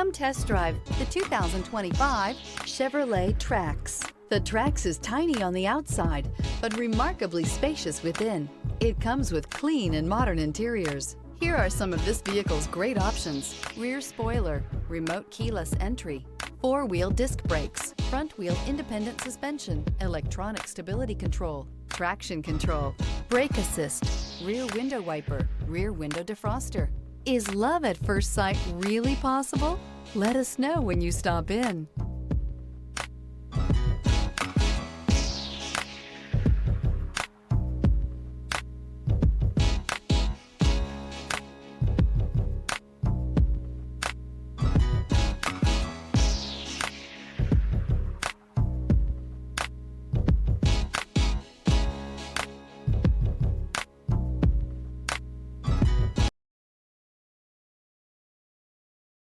Come test drive the 2025 Chevrolet Trax. The Trax is tiny on the outside, but remarkably spacious within. It comes with clean and modern interiors. Here are some of this vehicle's great options: rear spoiler, remote keyless entry, four-wheel disc brakes, front-wheel independent suspension, electronic stability control, traction control, brake assist, rear window wiper, rear window defroster. Is love at first sight really possible? Let us know when you stop in.